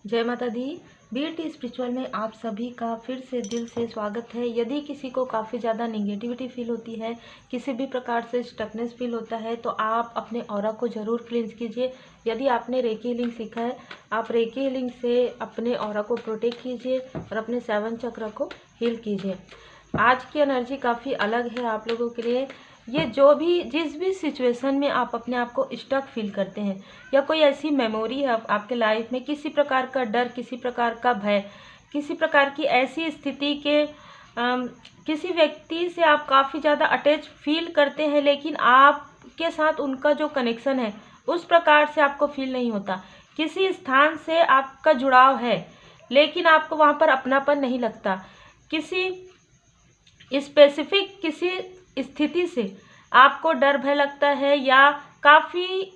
जय माता दी। BT spiritual में आप सभी का फिर से दिल से स्वागत है। यदि किसी को काफ़ी ज़्यादा नेगेटिविटी फील होती है, किसी भी प्रकार से स्टकनेस फील होता है, तो आप अपने ऑरा को ज़रूर क्लींस कीजिए। यदि आपने रेकी हीलिंग सीखा है, आप रेकी हीलिंग से अपने ऑरा को प्रोटेक्ट कीजिए और अपने 7 चक्र को हील कीजिए। आज की एनर्जी काफ़ी अलग है आप लोगों के लिए। ये जिस भी सिचुएशन में आप अपने आप को स्टक फील करते हैं, या कोई ऐसी मेमोरी है आपके लाइफ में, किसी प्रकार का डर, किसी प्रकार का भय, किसी प्रकार की ऐसी स्थिति के किसी व्यक्ति से आप काफ़ी ज़्यादा अटैच फील करते हैं, लेकिन आपके साथ उनका जो कनेक्शन है उस प्रकार से आपको फील नहीं होता। किसी स्थान से आपका जुड़ाव है, लेकिन आपको वहाँ पर अपनापन नहीं लगता। किसी स्पेसिफिक किसी स्थिति से आपको डर भय लगता है, या काफ़ी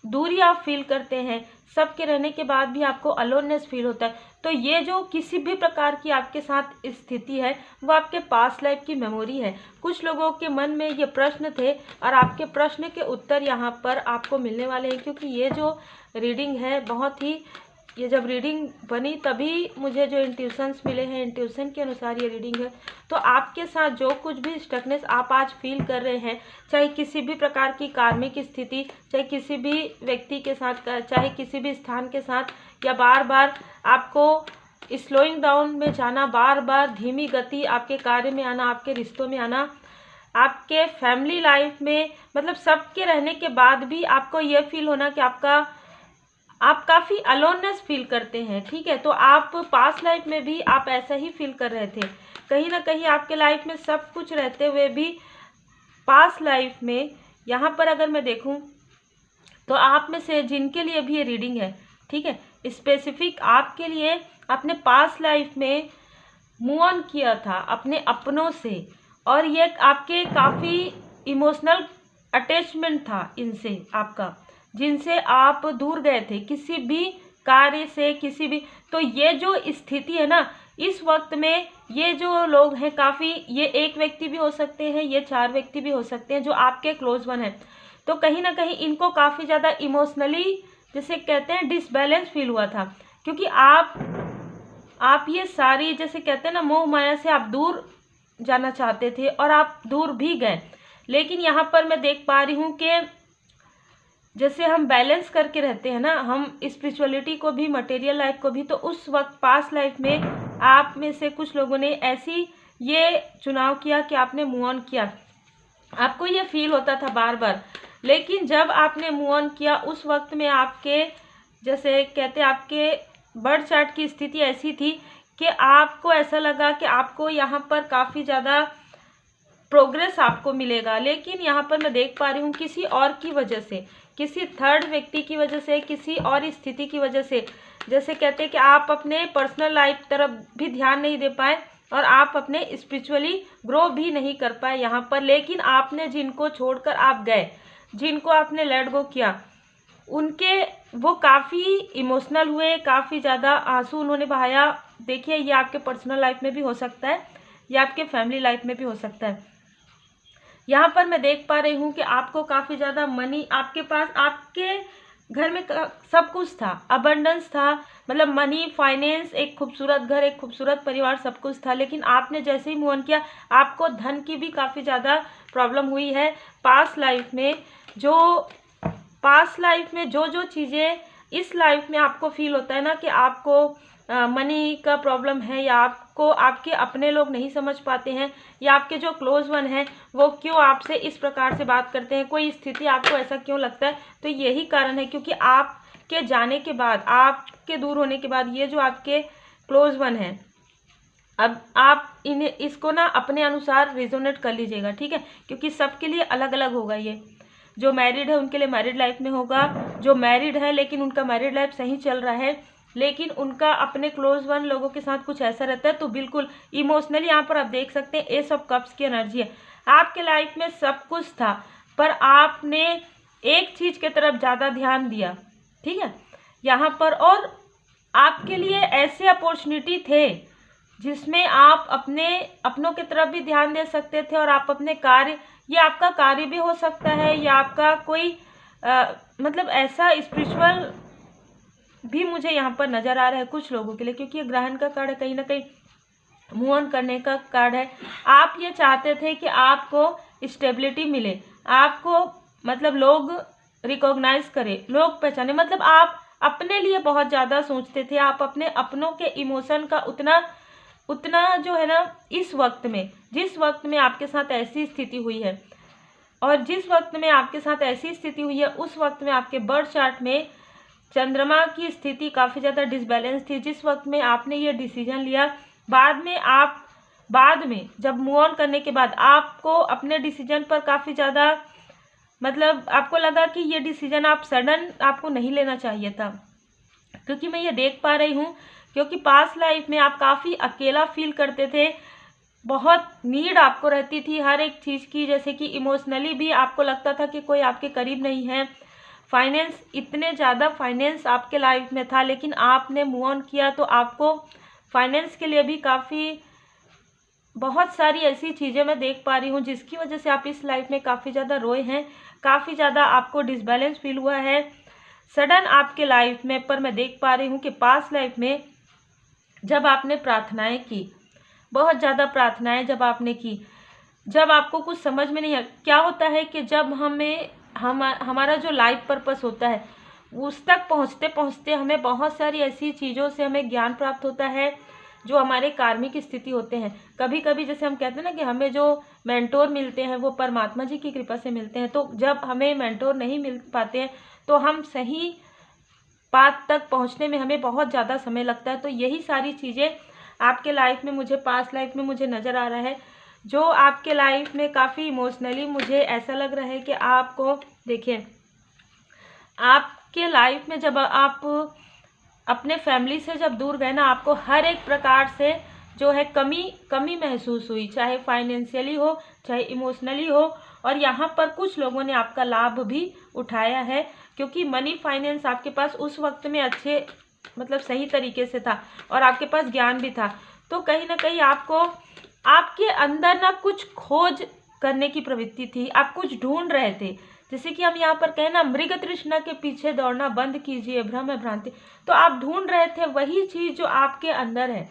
दूरी आप फील करते हैं। सबके रहने के बाद भी आपको अलोननेस फील होता है। तो ये जो किसी भी प्रकार की आपके साथ स्थिति है, वो आपके पास्ट लाइफ की मेमोरी है। कुछ लोगों के मन में ये प्रश्न थे और आपके प्रश्न के उत्तर यहाँ पर आपको मिलने वाले हैं, क्योंकि ये जो रीडिंग है बहुत ही, ये जब रीडिंग बनी तभी मुझे जो इंट्यूशंस मिले हैं, इंट्यूशन के अनुसार ये रीडिंग है। तो आपके साथ जो कुछ भी स्टकनेस आप आज फील कर रहे हैं, चाहे किसी भी प्रकार की कार्मिक स्थिति, चाहे किसी भी व्यक्ति के साथ, चाहे किसी भी स्थान के साथ, या बार बार आपको स्लोइंग डाउन में जाना, बार बार धीमी गति आपके कार्य में आना, आपके रिश्तों में आना, आपके फैमिली लाइफ में, मतलब सबके रहने के बाद भी आपको ये फील होना कि आप काफ़ी अलोननेस फील करते हैं। ठीक है, तो आप पास्ट लाइफ में भी आप ऐसा ही फील कर रहे थे। कहीं ना कहीं आपके लाइफ में सब कुछ रहते हुए भी पास्ट लाइफ में, यहाँ पर अगर मैं देखूं तो आप में से जिनके लिए भी ये रीडिंग है, ठीक है, स्पेसिफिक आपके लिए, अपने पास्ट लाइफ में मूव ऑन किया था अपने अपनों से, और ये आपके काफ़ी इमोशनल अटैचमेंट था इनसे आपका, जिनसे आप दूर गए थे किसी भी कार्य से, किसी भी। तो ये जो स्थिति है ना, इस वक्त में ये जो लोग हैं काफ़ी, ये एक व्यक्ति भी हो सकते हैं, ये 4 व्यक्ति भी हो सकते हैं जो आपके क्लोज वन हैं। तो कहीं ना कहीं इनको काफ़ी ज़्यादा इमोशनली, जैसे कहते हैं, डिसबैलेंस फील हुआ था, क्योंकि आप ये सारी, जैसे कहते हैं ना, मोह माया से आप दूर जाना चाहते थे और आप दूर भी गए। लेकिन यहाँ पर मैं देख पा रही हूँ कि जैसे हम बैलेंस करके रहते हैं ना, हम स्पिरिचुअलिटी को भी, मटेरियल लाइफ को भी, तो उस वक्त पास्ट लाइफ में आप में से कुछ लोगों ने ऐसी ये चुनाव किया कि आपने मूव ऑन किया। आपको ये फील होता था बार बार, लेकिन जब आपने मूव ऑन किया उस वक्त में आपके, जैसे कहते हैं, आपके बर्थ चार्ट की स्थिति ऐसी थी कि आपको ऐसा लगा कि आपको यहाँ पर काफ़ी ज़्यादा प्रोग्रेस आपको मिलेगा। लेकिन यहाँ पर मैं देख पा रही हूँ किसी और की वजह से, किसी थर्ड व्यक्ति की वजह से, किसी और स्थिति की वजह से, जैसे कहते हैं कि आप अपने पर्सनल लाइफ तरफ भी ध्यान नहीं दे पाए और आप अपने स्पिरिचुअली ग्रो भी नहीं कर पाए यहाँ पर। लेकिन आपने जिनको छोड़कर आप गए, जिनको आपने लेट गो किया, उनके वो काफ़ी इमोशनल हुए, काफ़ी ज़्यादा आंसू उन्होंने बहाया। देखिए, ये आपके पर्सनल लाइफ में भी हो सकता है, या आपके फैमिली लाइफ में भी हो सकता है। यहाँ पर मैं देख पा रही हूँ कि आपको काफ़ी ज़्यादा मनी, आपके पास, आपके घर में सब कुछ था, अबंडेंस था, मतलब मनी, फाइनेंस, एक खूबसूरत घर, एक खूबसूरत परिवार, सब कुछ था। लेकिन आपने जैसे ही मूव ऑन किया, आपको धन की भी काफ़ी ज़्यादा प्रॉब्लम हुई है। पास्ट लाइफ में जो चीज़ें इस लाइफ में आपको फील होता है ना कि आपको मनी का प्रॉब्लम है, या आपको आपके अपने लोग नहीं समझ पाते हैं, या आपके जो क्लोज वन हैं वो क्यों आपसे इस प्रकार से बात करते हैं, कोई स्थिति आपको ऐसा क्यों लगता है, तो यही कारण है, क्योंकि आपके जाने के बाद, आपके दूर होने के बाद, ये जो आपके क्लोज वन हैं, अब आप इसको ना अपने अनुसार रिजोनेट कर लीजिएगा, ठीक है, क्योंकि सबके लिए अलग अलग होगा। ये जो मैरिड है उनके लिए मैरिड लाइफ में होगा, जो मैरिड है लेकिन उनका मैरिड लाइफ सही चल रहा है, लेकिन उनका अपने क्लोज वन लोगों के साथ कुछ ऐसा रहता है, तो बिल्कुल इमोशनली यहाँ पर आप देख सकते हैं एस ऑफ कप्स की एनर्जी है। आपके लाइफ में सब कुछ था, पर आपने एक चीज़ की तरफ ज़्यादा ध्यान दिया, ठीक है, यहाँ पर। और आपके लिए ऐसे अपॉर्चुनिटी थे जिसमें आप अपनों की तरफ भी ध्यान दे सकते थे, और आप अपने कार्य, ये आपका कार्य भी हो सकता है, या आपका कोई मतलब ऐसा स्पिरिचुअल भी मुझे यहाँ पर नज़र आ रहा है कुछ लोगों के लिए, क्योंकि ये ग्रहण का कार्ड है, कहीं ना कहीं मूव ऑन करने का कार्ड है। आप ये चाहते थे कि आपको स्टेबिलिटी मिले, आपको मतलब लोग रिकॉग्नाइज करें, लोग पहचाने, मतलब आप अपने लिए बहुत ज़्यादा सोचते थे, आप अपने अपनों के इमोशन का उतना जो है ना, इस वक्त में, जिस वक्त में आपके साथ ऐसी स्थिति हुई है, और जिस वक्त में आपके साथ ऐसी स्थिति हुई है उस वक्त में आपके बर्थ चार्ट में चंद्रमा की स्थिति काफ़ी ज़्यादा डिसबैलेंस थी। जिस वक्त में आपने ये डिसीजन लिया, बाद में जब मूव ऑन करने के बाद आपको अपने डिसीजन पर काफ़ी ज़्यादा, मतलब आपको लगा कि ये डिसीजन आप सडन आपको नहीं लेना चाहिए था, क्योंकि मैं ये देख पा रही हूँ, क्योंकि पास्ट लाइफ में आप काफ़ी अकेला फील करते थे, बहुत नीड आपको रहती थी हर एक चीज़ की, जैसे कि इमोशनली भी आपको लगता था कि कोई आपके करीब नहीं है, फाइनेंस, इतने ज़्यादा फाइनेंस आपके लाइफ में था, लेकिन आपने मूव ऑन किया तो आपको फाइनेंस के लिए भी काफ़ी बहुत सारी ऐसी चीज़ें मैं देख पा रही हूँ जिसकी वजह से आप इस लाइफ में काफ़ी ज़्यादा रोए हैं, काफ़ी ज़्यादा आपको डिसबैलेंस फील हुआ है सडन आपके लाइफ में। पर मैं देख पा रही हूँ कि पास्ट लाइफ में जब आपने प्रार्थनाएं की, बहुत ज़्यादा प्रार्थनाएं जब आपने की, जब आपको कुछ समझ में नहीं, क्या होता है कि जब हमारा जो लाइफ पर्पस होता है उस तक पहुँचते पहुँचते हमें बहुत सारी ऐसी चीज़ों से हमें ज्ञान प्राप्त होता है जो हमारे कार्मिक स्थिति होते हैं। कभी कभी जैसे हम कहते हैं ना कि हमें जो मेंटोर मिलते हैं वो परमात्मा जी की कृपा से मिलते हैं, तो जब हमें मेंटोर नहीं मिल पाते हैं तो हम सही पाथ तक पहुंचने में हमें बहुत ज़्यादा समय लगता है। तो यही सारी चीज़ें आपके लाइफ में, मुझे पास्ट लाइफ में मुझे नज़र आ रहा है, जो आपके लाइफ में काफ़ी इमोशनली मुझे ऐसा लग रहा है कि आपको, देखिए आपके लाइफ में जब आप अपने फैमिली से जब दूर गए ना, आपको हर एक प्रकार से जो है कमी महसूस हुई, चाहे फाइनेंशियली हो, चाहे इमोशनली हो, और यहाँ पर कुछ लोगों ने आपका लाभ भी उठाया है, क्योंकि मनी फाइनेंस आपके पास उस वक्त में अच्छे, मतलब सही तरीके से था और आपके पास ज्ञान भी था। तो कहीं ना कहीं आपको, आपके अंदर ना कुछ खोज करने की प्रवृत्ति थी, आप कुछ ढूंढ रहे थे, जैसे कि हम यहाँ पर कहें ना, मृग तृष्णा के पीछे दौड़ना बंद कीजिए, भ्रम भ्रांति। तो आप ढूंढ रहे थे वही चीज़ जो आपके अंदर है।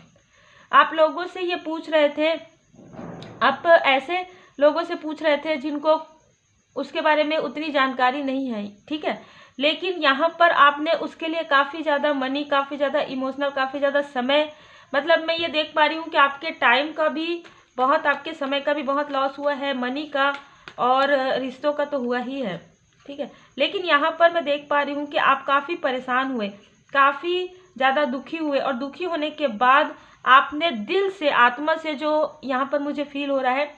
आप लोगों से ये पूछ रहे थे, आप ऐसे लोगों से पूछ रहे थे जिनको उसके बारे में उतनी जानकारी नहीं है, ठीक है, लेकिन यहाँ पर आपने उसके लिए काफ़ी ज़्यादा मनी, काफ़ी ज़्यादा इमोशनल, काफ़ी ज़्यादा समय, मतलब मैं ये देख पा रही हूँ कि आपके टाइम का भी बहुत, आपके समय का भी बहुत लॉस हुआ है, मनी का और रिश्तों का तो हुआ ही है, ठीक है। लेकिन यहाँ पर मैं देख पा रही हूँ कि आप काफ़ी परेशान हुए, काफ़ी ज़्यादा दुखी हुए, और दुखी होने के बाद आपने दिल से, आत्मा से, जो यहाँ पर मुझे फील हो रहा है,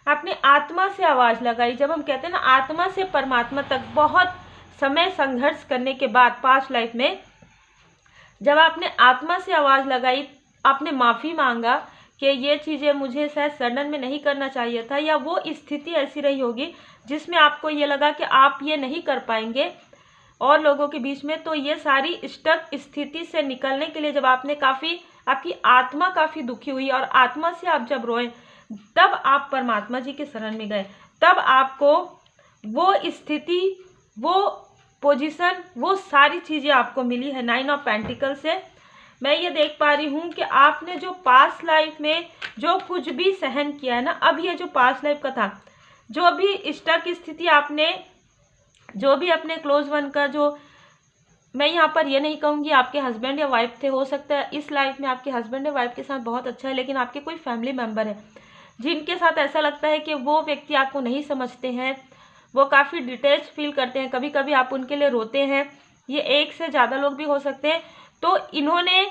आपने आत्मा से आवाज़ लगाई। जब हम कहते हैं ना आत्मा से परमात्मा तक, बहुत समय संघर्ष करने के बाद पास्ट लाइफ में जब आपने आत्मा से आवाज़ लगाई, आपने माफ़ी मांगा कि ये चीज़ें मुझे शायद सडन में नहीं करना चाहिए था, या वो स्थिति ऐसी रही होगी जिसमें आपको ये लगा कि आप ये नहीं कर पाएंगे और लोगों के बीच में। तो ये सारी स्टक स्थिति से निकलने के लिए जब आपने काफ़ी, आपकी आत्मा काफ़ी दुखी हुई और आत्मा से आप जब रोए, तब आप परमात्मा जी के शरण में गए, तब आपको वो स्थिति, वो पोजीशन, वो सारी चीज़ें आपको मिली है 9 ऑफ पेंटिकल से। मैं ये देख पा रही हूँ कि आपने जो पास्ट लाइफ में जो कुछ भी सहन किया है ना, अब ये जो पास्ट लाइफ का था, जो भी स्टक स्थिति आपने, जो भी अपने क्लोज वन का, जो मैं यहाँ पर ये नहीं कहूँगी आपके हस्बैंड या वाइफ थे, हो सकता है इस लाइफ में आपके हस्बैंड या वाइफ के साथ बहुत अच्छा है, लेकिन आपके कोई फैमिली मेम्बर है जिनके साथ ऐसा लगता है कि वो व्यक्ति आपको नहीं समझते हैं, वो काफ़ी डिटेच फील करते हैं, कभी कभी आप उनके लिए रोते हैं, ये एक से ज़्यादा लोग भी हो सकते हैं। तो इन्होंने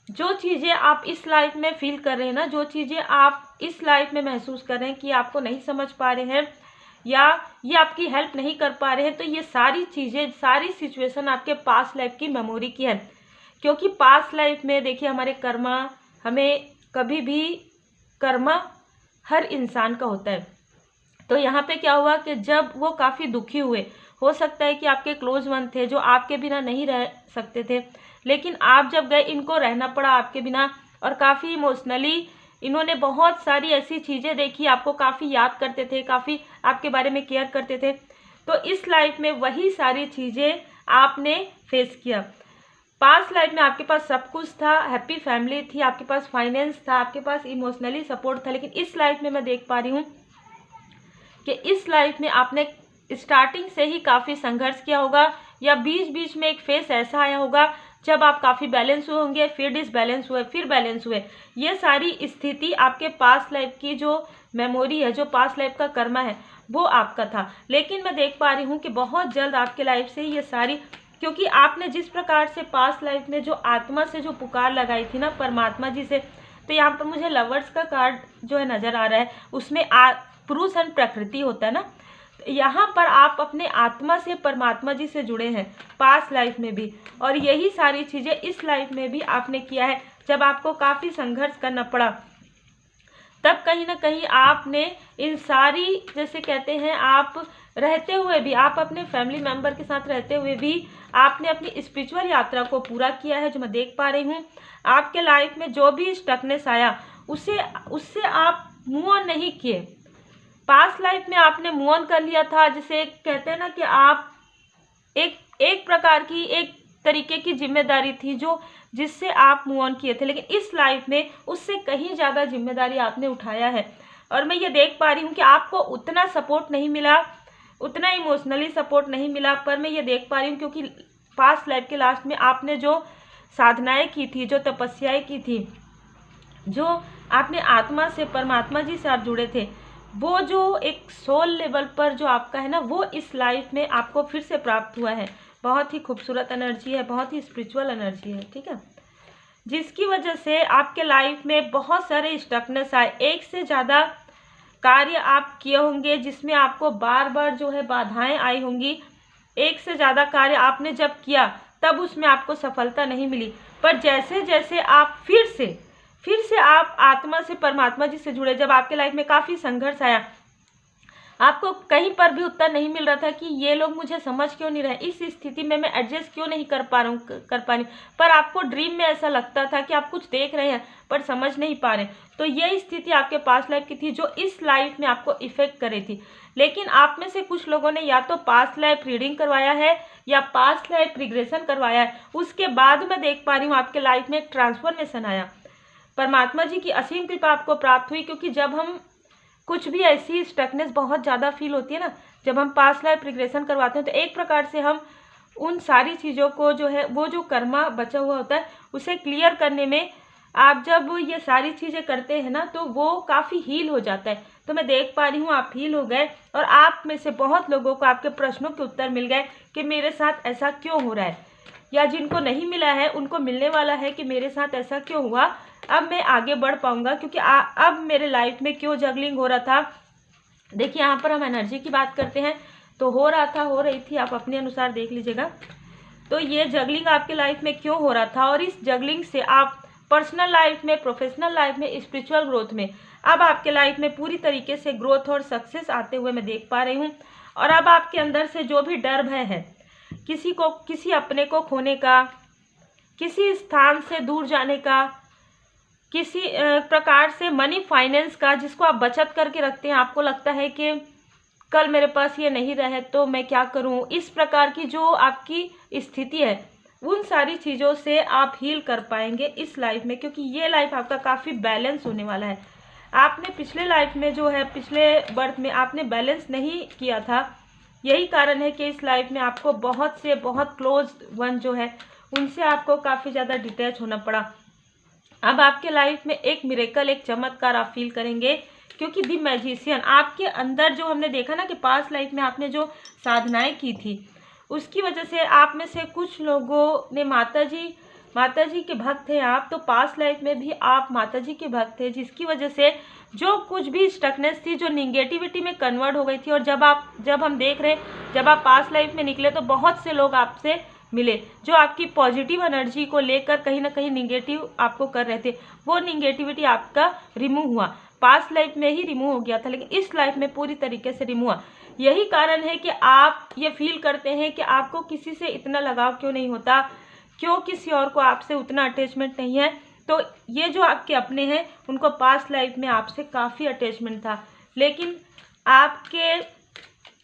जो चीज़ें आप इस लाइफ में फील कर रहे हैं ना, जो चीज़ें आप इस लाइफ में महसूस कर रहे हैं कि आपको नहीं समझ पा रहे हैं या ये आपकी हेल्प नहीं कर पा रहे हैं, तो ये सारी चीज़ें, सारी सिचुएशन आपके पास्ट लाइफ की मेमोरी की है। क्योंकि पास्ट लाइफ में देखिए हमारे कर्मा, हमें कभी भी कर्मा हर इंसान का होता है। तो यहाँ पे क्या हुआ कि जब वो काफ़ी दुखी हुए, हो सकता है कि आपके क्लोज वन थे जो आपके बिना नहीं रह सकते थे, लेकिन आप जब गए, इनको रहना पड़ा आपके बिना, और काफ़ी इमोशनली इन्होंने बहुत सारी ऐसी चीज़ें देखी, आपको काफ़ी याद करते थे, काफ़ी आपके बारे में केयर करते थे। तो इस लाइफ में वही सारी चीज़ें आपने फेस किया। पास्ट लाइफ में आपके पास सब कुछ था, हैप्पी फैमिली थी, आपके पास फाइनेंस था, आपके पास इमोशनली सपोर्ट था, लेकिन इस लाइफ में मैं देख पा रही हूँ कि इस लाइफ में आपने स्टार्टिंग से ही काफ़ी संघर्ष किया होगा, या बीच बीच में एक फेस ऐसा आया होगा जब आप काफ़ी बैलेंस हुए होंगे, फिर डिसबैलेंस हुए, फिर बैलेंस हुए। ये सारी स्थिति आपके पास्ट लाइफ की जो मेमोरी है, जो पास्ट लाइफ का कर्मा है, वो आपका था। लेकिन मैं देख पा रही हूँ कि बहुत जल्द आपके लाइफ से ये सारी, क्योंकि आपने जिस प्रकार से पास्ट लाइफ में जो आत्मा से जो पुकार लगाई थी ना परमात्मा जी से, तो यहाँ पर मुझे लवर्स का कार्ड जो है नज़र आ रहा है, उसमें पुरुष एंड प्रकृति होता है ना, यहाँ पर आप अपने आत्मा से परमात्मा जी से जुड़े हैं पास्ट लाइफ में भी, और यही सारी चीज़ें इस लाइफ में भी आपने किया है। जब आपको काफ़ी संघर्ष करना पड़ा, तब कहीं ना कहीं आपने इन सारी, जैसे कहते हैं, आप रहते हुए भी, आप अपने फैमिली मेम्बर के साथ रहते हुए भी आपने अपनी स्पिरिचुअल यात्रा को पूरा किया है, जो मैं देख पा रही हूँ। आपके लाइफ में जो भी स्टकनेस आया उससे आप मूव ऑन नहीं किए। पास्ट लाइफ में आपने मूव ऑन कर लिया था, जिसे कहते हैं ना कि आप एक प्रकार की, एक तरीके की जिम्मेदारी थी जो जिससे आप मूव ऑन किए थे, लेकिन इस लाइफ में उससे कहीं ज़्यादा जिम्मेदारी आपने उठाया है। और मैं ये देख पा रही हूँ कि आपको उतना सपोर्ट नहीं मिला, उतना इमोशनली सपोर्ट नहीं मिला, पर मैं ये देख पा रही हूँ क्योंकि पास्ट लाइफ के लास्ट में आपने जो साधनाएं की थी, जो तपस्याएं की थी, जो आपने आत्मा से, परमात्मा जी से आप जुड़े थे, वो जो एक सोल लेवल पर जो आपका है ना, वो इस लाइफ में आपको फिर से प्राप्त हुआ है। बहुत ही खूबसूरत एनर्जी है, बहुत ही स्पिरिचुअल एनर्जी है, ठीक है, जिसकी वजह से आपके लाइफ में बहुत सारे स्टकनेस आए। एक से ज़्यादा कार्य आप किए होंगे जिसमें आपको बार बार जो है बाधाएं आई होंगी। एक से ज़्यादा कार्य आपने जब किया तब उसमें आपको सफलता नहीं मिली, पर जैसे जैसे आप फिर से आप आत्मा से, परमात्मा जी से जुड़े, जब आपके लाइफ में काफ़ी संघर्ष आया, आपको कहीं पर भी उत्तर नहीं मिल रहा था कि ये लोग मुझे समझ क्यों नहीं रहे, इस स्थिति में मैं एडजस्ट क्यों नहीं कर पा रही, पर आपको ड्रीम में ऐसा लगता था कि आप कुछ देख रहे हैं पर समझ नहीं पा रहे, तो ये स्थिति आपके पास्ट लाइफ की थी जो इस लाइफ में आपको इफेक्ट कर रही थी। लेकिन आप में से कुछ लोगों ने या तो पास्ट लाइफ रीडिंग करवाया है या पास्ट लाइफ रिग्रेशन करवाया है, उसके बाद मैं देख पा रही हूँ आपके लाइफ में एक ट्रांसफॉर्मेशन आया, परमात्मा जी की असीम कृपा आपको प्राप्त हुई। क्योंकि जब हम कुछ भी ऐसी स्टकनेस बहुत ज़्यादा फील होती है ना, जब हम पास्ट लाइफ रिग्रेशन करवाते हैं, तो एक प्रकार से हम उन सारी चीज़ों को जो है, वो जो कर्मा बचा हुआ होता है, उसे क्लियर करने में आप जब ये सारी चीज़ें करते हैं ना, तो वो काफ़ी हील हो जाता है। तो मैं देख पा रही हूँ आप हील हो गए, और आप में से बहुत लोगों को आपके प्रश्नों के उत्तर मिल गए कि मेरे साथ ऐसा क्यों हो रहा है, या जिनको नहीं मिला है उनको मिलने वाला है कि मेरे साथ ऐसा क्यों हुआ, अब मैं आगे बढ़ पाऊंगा, क्योंकि अब मेरे लाइफ में क्यों जगलिंग हो रहा था। देखिए यहाँ पर हम एनर्जी की बात करते हैं, तो हो रहा था, हो रही थी, आप अपने अनुसार देख लीजिएगा। तो ये जगलिंग आपके लाइफ में क्यों हो रहा था, और इस जगलिंग से आप पर्सनल लाइफ में, प्रोफेशनल लाइफ में, स्पिरिचुअल ग्रोथ में, अब आपके लाइफ में पूरी तरीके से ग्रोथ और सक्सेस आते हुए मैं देख पा रही हूँ। और अब आपके अंदर से जो भी डर भय है, किसी अपने को खोने का, किसी स्थान से दूर जाने का, किसी प्रकार से मनी फाइनेंस का, जिसको आप बचत करके रखते हैं, आपको लगता है कि कल मेरे पास ये नहीं रहे तो मैं क्या करूं, इस प्रकार की जो आपकी स्थिति है, उन सारी चीज़ों से आप हील कर पाएंगे इस लाइफ में, क्योंकि ये लाइफ आपका काफ़ी बैलेंस होने वाला है। आपने पिछले लाइफ में जो है, पिछले बर्थ में आपने बैलेंस नहीं किया था, यही कारण है कि इस लाइफ में आपको बहुत क्लोज वन जो है, उनसे आपको काफ़ी ज़्यादा डिटैच होना पड़ा। अब आपके लाइफ में एक मिरेकल, एक चमत्कार आप फील करेंगे, क्योंकि दी मैजिशियन आपके अंदर, जो हमने देखा ना कि पास्ट लाइफ में आपने जो साधनाएं की थी, उसकी वजह से आप में से कुछ लोगों ने माता जी के भक्त थे आप, तो पास्ट लाइफ में भी आप माता जी के भक्त थे, जिसकी वजह से जो कुछ भी स्टकनेस थी, जो निगेटिविटी में कन्वर्ट हो गई थी, और जब हम देख रहे, जब आप पास्ट लाइफ में निकले, तो बहुत से लोग आपसे मिले जो आपकी पॉजिटिव एनर्जी को लेकर कहीं ना कहीं निगेटिव आपको कर रहे थे, वो निगेटिविटी आपका रिमूव हुआ, पास्ट लाइफ में ही रिमूव हो गया था, लेकिन इस लाइफ में पूरी तरीके से रिमूव हुआ। यही कारण है कि आप ये फील करते हैं कि आपको किसी से इतना लगाव क्यों नहीं होता, क्यों किसी और को आपसे उतना अटैचमेंट नहीं है। तो ये जो आपके अपने हैं, उनको पास्ट लाइफ में आपसे काफ़ी अटैचमेंट था, लेकिन आपके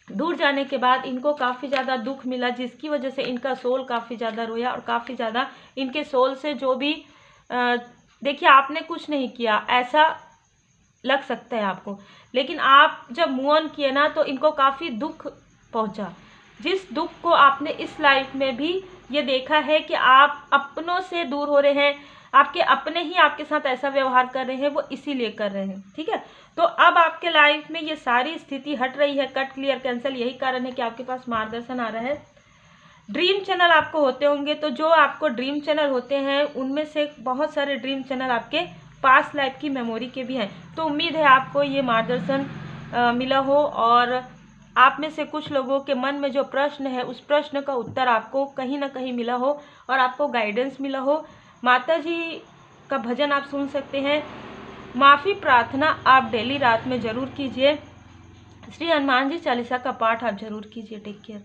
दूर जाने के बाद इनको काफ़ी ज़्यादा दुख मिला, जिसकी वजह से इनका सोल काफ़ी ज़्यादा रोया और काफ़ी ज़्यादा इनके सोल से जो भी देखिए आपने कुछ नहीं किया ऐसा लग सकता है आपको, लेकिन आप जब मूव ऑन किए ना तो इनको काफ़ी दुख पहुंचा। जिस दुख को आपने इस लाइफ में भी ये देखा है कि आप अपनों से दूर हो रहे हैं, आपके अपने ही आपके साथ ऐसा व्यवहार कर रहे हैं, वो इसीलिए कर रहे हैं। ठीक है, तो अब आपके लाइफ में ये सारी स्थिति हट रही है, कट क्लियर कैंसल। यही कारण है कि आपके पास मार्गदर्शन आ रहा है। ड्रीम चैनल आपको होते होंगे, तो जो आपको ड्रीम चैनल होते हैं उनमें से बहुत सारे ड्रीम चैनल आपके पास्ट लाइफ की मेमोरी के भी हैं। तो उम्मीद है आपको ये मार्गदर्शन मिला हो और आप में से कुछ लोगों के मन में जो प्रश्न है उस प्रश्न का उत्तर आपको कहीं ना कहीं मिला हो और आपको गाइडेंस मिला हो। माता जी का भजन आप सुन सकते हैं। माफ़ी प्रार्थना आप डेली रात में ज़रूर कीजिए। श्री हनुमान जी चालीसा का पाठ आप ज़रूर कीजिए। Take care.